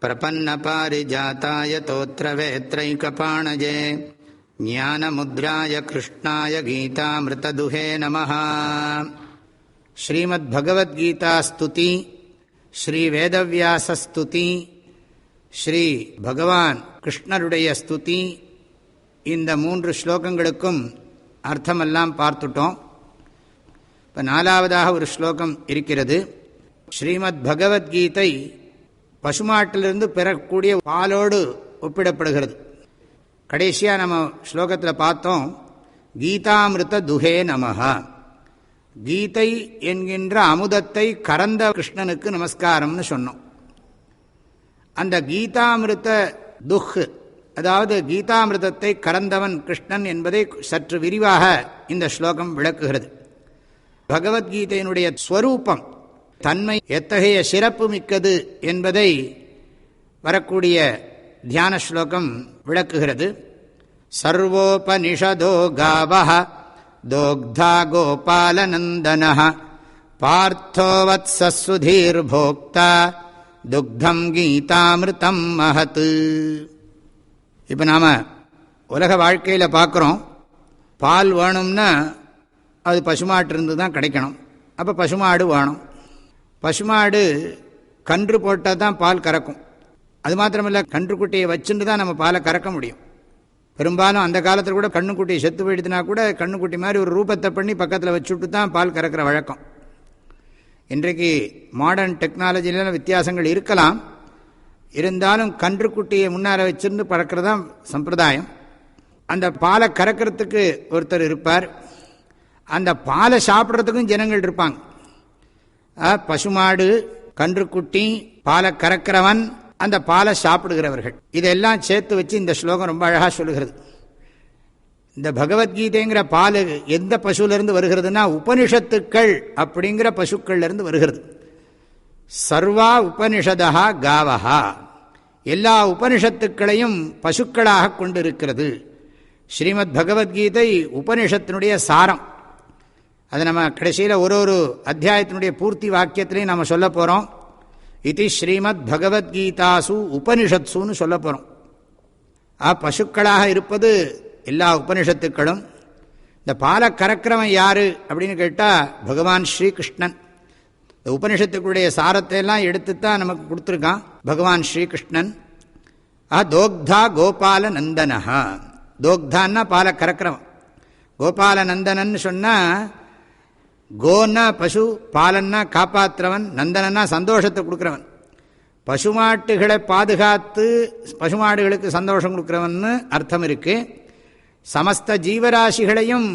பிரபன்னபாரிஜாதாய தோத்ரவேத்ரைகபாணஜே ஞானமுத்ராய கிருஷ்ணாய கீதாமிருததுஹே நமஹ. ஸ்ரீமத்பகவத்கீதா ஸ்துதி, ஸ்ரீ வேதவியாச ஸ்துதி, ஸ்ரீ பகவான் கிருஷ்ணருடைய ஸ்துதி, இந்த 3 ஸ்லோகங்களுக்கும் அர்த்தமெல்லாம் பார்த்துட்டோம். இப்போ 4வதாக ஒரு ஸ்லோகம் இருக்கிறது. ஸ்ரீமத் பகவத்கீதை பசுமாட்டிலிருந்து பெறக்கூடிய பாலோடு ஒப்பிடப்படுகிறது. கடைசியாக நம்ம ஸ்லோகத்தில் பார்த்தோம், கீதாமிருத துஹே நமஹ. கீதை என்கின்ற அமுதத்தை கறந்த கிருஷ்ணனுக்கு நமஸ்காரம்னு சொன்னோம். அந்த கீதாமிருத துஹ், அதாவது கீதாமிருதத்தை கறந்தவன் கிருஷ்ணன் என்பதை சற்று விரிவாக இந்த ஸ்லோகம் விளக்குகிறது. பகவத்கீதையினுடைய ஸ்வரூபம், தன்மை எத்தகைய சிறப்பு மிக்கது என்பதை வரக்கூடிய தியான ஸ்லோகம் விளக்குகிறது. சர்வோபனிஷதோ காவஹ தோக்தா கோபாலநந்தனஹ பார்த்தோ வத்ஸ சுதீர் போக்தா துக்தம் கீதாமிருதம் மஹத். இப்போ நாம் உலக வாழ்க்கையில் பார்க்குறோம், பால் வேணும்னா அது பசுமாட்டிருந்து தான் கிடைக்கணும். அப்போ பசுமாடு வேணும். பசுமாடு கன்று போட்டால் தான் பால் கறக்கும். அது மாத்திரமில்லை, கன்றுக்குட்டியை வச்சுட்டு தான் நம்ம பாலை கறக்க முடியும். பெரும்பாலும் அந்த காலத்தில் கூட கண்ணுக்குட்டியை செத்து போயிடுதுனா கூட கண்ணுக்குட்டி மாதிரி ஒரு ரூபத்தை பண்ணி பக்கத்தில் வச்சுட்டு தான் பால் கறக்கிற வழக்கம். இன்றைக்கு மாடர்ன் டெக்னாலஜிலாம் வித்தியாசங்கள் இருக்கலாம், இருந்தாலும் கன்றுக்குட்டியை முன்னால் வச்சுருந்து பறக்கிறது தான் சம்பிரதாயம். அந்த பாலை கறக்கிறதுக்கு ஒருத்தர் இருப்பார், அந்த பாலை சாப்பிட்றதுக்கும் ஜனங்கள் இருப்பாங்க. பசுமாடு, கன்றுக்குட்டி, பாலை கறக்கிறவன், அந்த பாலை சாப்பிடுகிறவர்கள், இதெல்லாம் சேர்த்து வச்சு இந்த ஸ்லோகம் ரொம்ப அழகாக சொல்லுகிறது. இந்த பகவத்கீதைங்கிற பால் எந்த பசுவிலிருந்து வருகிறதுனா உபனிஷத்துக்கள் அப்படிங்கிற பசுக்கள்லேருந்து வருகிறது. சர்வா உபனிஷதா காவஹா, எல்லா உபனிஷத்துக்களையும் பசுக்களாக கொண்டிருக்கிறது. ஸ்ரீமத் பகவத்கீதை உபனிஷத்தினுடைய சாரம். அதை நம்ம கடைசியில் ஒரு அத்தியாயத்தினுடைய பூர்த்தி வாக்கியத்திலையும் நம்ம சொல்ல போகிறோம். இது ஸ்ரீமத் பகவத்கீதாசு உபனிஷத்சுன்னு சொல்ல போகிறோம். பசுக்களாக இருப்பது எல்லா உபனிஷத்துக்களும். இந்த பாலை கறக்கிறவன் யார் அப்படின்னு கேட்டால் பகவான் ஸ்ரீகிருஷ்ணன். இந்த உபனிஷத்துக்களுடைய சாரத்தை எல்லாம் எடுத்துத்தான் நமக்கு கொடுத்துருக்கான் பகவான் ஸ்ரீகிருஷ்ணன். தோக்தா கோபால நந்தனஹா. தோக்தான்னா பாலை கறக்கிறவன். கோபால நந்தனன்னு சொன்னால், கோன்னா பசு, பாலன்னா காப்பாற்றுறவன், நந்தனன்னா சந்தோஷத்தை கொடுக்குறவன். பசுமாட்டுகளை பாதுகாத்து பசுமாடுகளுக்கு சந்தோஷம் கொடுக்குறவன்னு அர்த்தம் இருக்குது. சமஸ்த ஜீவராசிகளையும்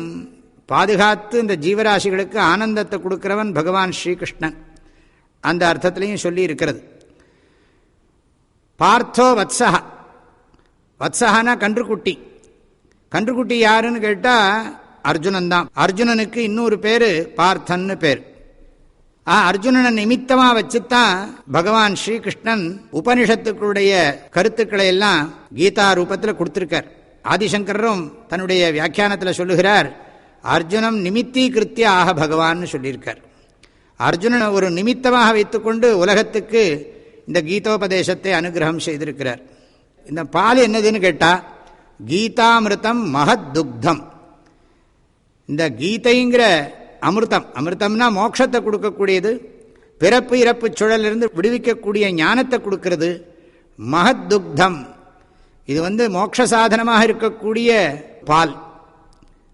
பாதுகாத்து இந்த ஜீவராசிகளுக்கு ஆனந்தத்தை கொடுக்கிறவன் பகவான் ஸ்ரீகிருஷ்ணன். அந்த அர்த்தத்திலையும் சொல்லி இருக்கிறது. பார்த்தோ வத்ஸஹ. வத்ஸஹனா கன்றுக்குட்டி. கன்றுக்குட்டி யாருன்னு கேட்டால் அர்ஜுனன் தான். அர்ஜுனனுக்கு இன்னொரு பேர் பார்த்தன்னு பேர். அர்ஜுனனை நிமித்தமாக வச்சுத்தான் பகவான் ஸ்ரீகிருஷ்ணன் உபனிஷத்துக்களுடைய கருத்துக்களை எல்லாம் கீதா ரூபத்தில் கொடுத்திருக்கார். ஆதிசங்கரும் தன்னுடைய வியாக்கியானத்தில் சொல்லுகிறார், அர்ஜுனம் நிமித்தீகிருத்திய ஆக பகவான்னு சொல்லியிருக்கார். அர்ஜுனனை ஒரு நிமித்தமாக வைத்துக்கொண்டு உலகத்துக்கு இந்த கீதோபதேசத்தை அனுகிரகம் செய்திருக்கிறார். இந்த பால் என்னதுன்னு கேட்டால் கீதாமிருதம் மகத் துக்தம். இந்த கீதைங்கிற அமிர்தம், அமிர்தம்னா மோட்சத்தை கொடுக்கக்கூடியது, பிறப்பு இறப்பு சுழலிருந்து விடுவிக்கக்கூடிய ஞானத்தை கொடுக்கிறது. மகத் துக்தம், இது மோட்ச சாதனமாக இருக்கக்கூடிய பால்.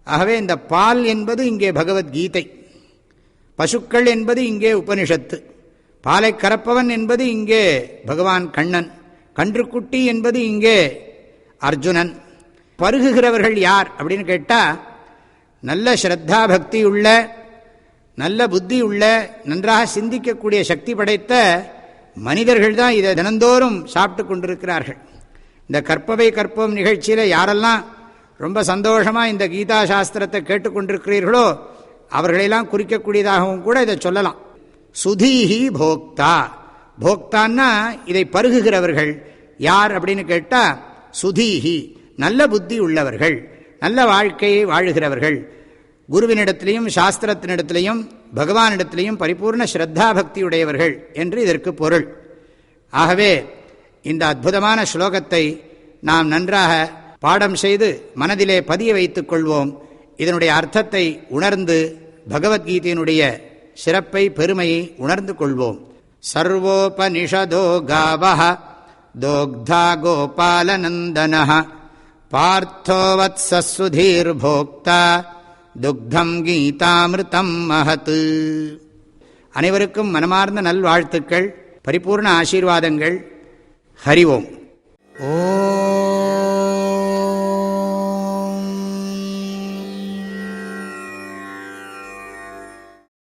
ஆகவே இந்த பால் என்பது இங்கே பகவத்கீதை, பசுக்கள் என்பது இங்கே உபனிஷத்து, பாலை கறப்பவன் என்பது இங்கே பகவான் கண்ணன், கன்றுக்குட்டி என்பது இங்கே அர்ஜுனன். பருகுகிறவர்கள் யார் அப்படின்னு கேட்டால், நல்ல ஸ்ரத்தா பக்தி உள்ள, நல்ல புத்தி உள்ள, நன்றாக சிந்திக்கக்கூடிய சக்தி படைத்த மனிதர்கள் தான் இதை தினந்தோறும் சாப்பிட்டு கொண்டிருக்கிறார்கள். இந்த கற்பவை கற்போம் நிகழ்ச்சியில் யாரெல்லாம் ரொம்ப சந்தோஷமாக இந்த கீதா சாஸ்திரத்தை கேட்டுக்கொண்டிருக்கிறீர்களோ அவர்களெல்லாம் குறிக்கக்கூடியதாகவும் கூட இதை சொல்லலாம். சுதீஹி போக்தா. போக்தான்னா இதை பருகுகிறவர்கள் யார் அப்படின்னு கேட்டால் சுதீஹி, நல்ல புத்தி உள்ளவர்கள், நல்ல வாழ்க்கையை வாழுகிறவர்கள், குருவினிடத்திலையும் சாஸ்திரத்தினிடத்திலையும் பகவானிடத்திலையும் பரிபூர்ண ஸ்ரத்தா பக்தியுடையவர்கள் என்று இதற்கு பொருள். ஆகவே இந்த அற்புதமான ஸ்லோகத்தை நாம் நன்றாக பாடம் செய்து மனதிலே பதிய வைத்துக் கொள்வோம். இதனுடைய அர்த்தத்தை உணர்ந்து பகவத்கீதையினுடைய சிறப்பை, பெருமையை உணர்ந்து கொள்வோம். சர்வோபனிஷதோ காவஹ தோக்தா கோபாலநந்தனஹ பார்த்தோ வத்ஸ சுதீர் போக்தா துக்தம் கீதாமிருதம் மஹத். அனைவருக்கும் மனமார்ந்த நல்வாழ்த்துக்கள், பரிபூர்ண ஆசீர்வாதங்கள். ஹரி ஓம்.